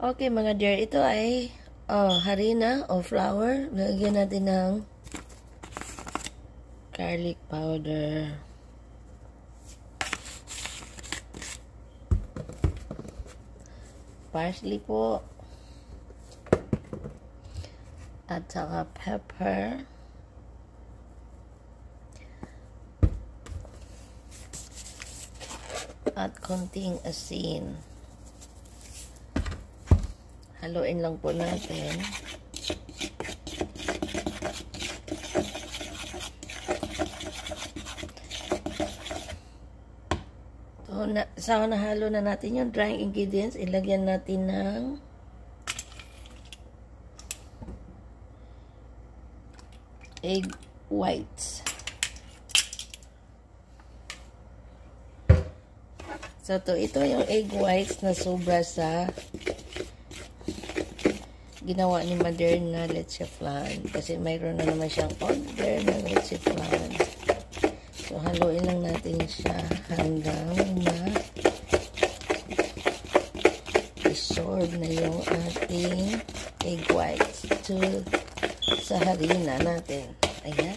Okay mga dear, ito ay harina o flour. Lagyan natin ng garlic powder. Parsley po. At saka pepper. At konting asin. Haluin lang po natin. So, nahalo na natin yung drying ingredients. Ilagyan natin ng egg whites. So, ito yung egg whites na sobra sa ginawa ni Mother na leche flan. Kasi mayroon na naman siyang order na leche flan. So, haluin lang natin siya hanggang ma-absorb na yung ating egg whites sa harina natin. Ayan.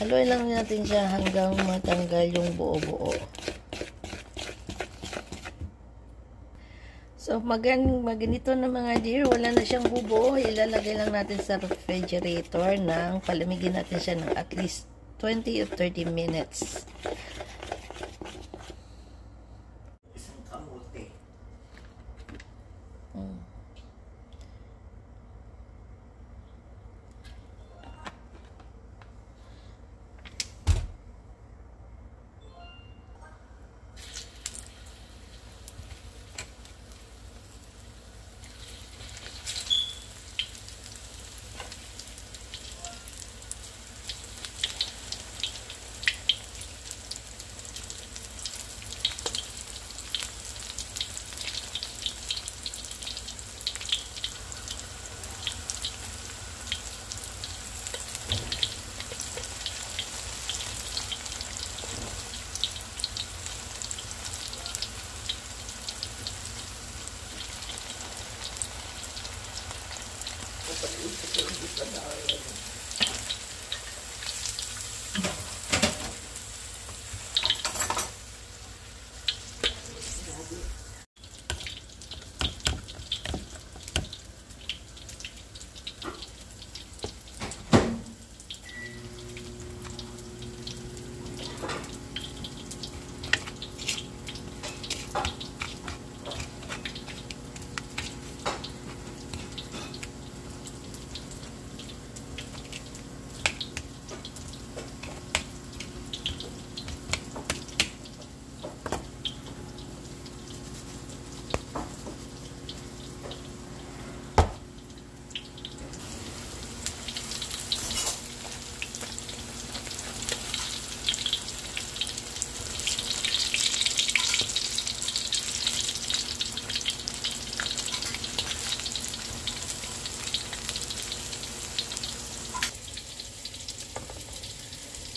Haluin lang natin siya hanggang matanggal yung buo-buo. So, maganito na mga dear, wala na siyang bubuo. Ilalagay lang natin sa refrigerator ng palamigin natin siya ng at least 20 or 30 minutes. Isang kamote.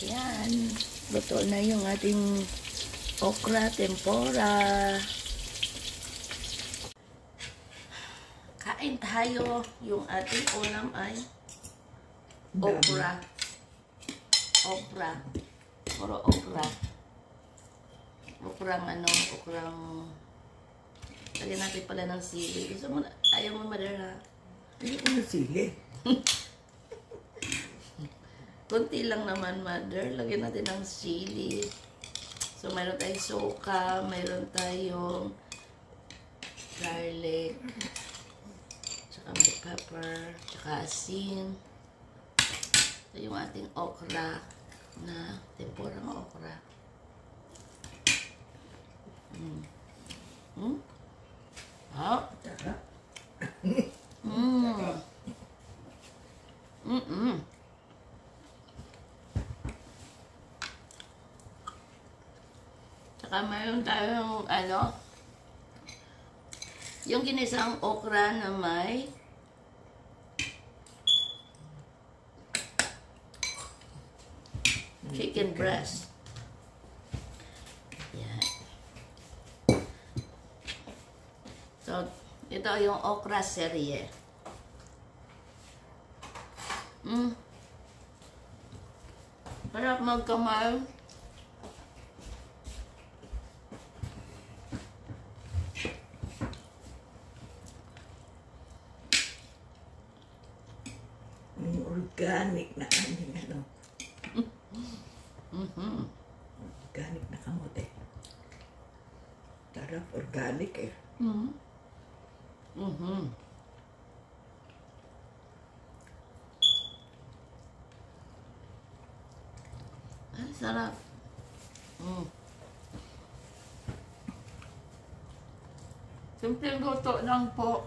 Yan. Luto na yung ating okra tempura. Kain tayo. Yung ating ulam ay okra. Okra. Puro okra. Okrang lagyan natin pala ng sili. Gusto mo na, ayaw mo Mother ha? Hindi ko na sili. Kunti lang naman Mother. Lagyan natin ng sili. So, mayroon tayong suka, mayroon tayong garlic, tsaka pepper, tsaka asin. Ito yung ating okra na tempurang okra. Oh. Tsaka mayroon tayong yung ginisang okra na may chicken breast. Yan. So, Ito yung okra serye. Sarap magkamay. Yung organic na aming ano. Organic na kamote. Sarap, organic eh. Ay, sarap. Simpleng luto lang po.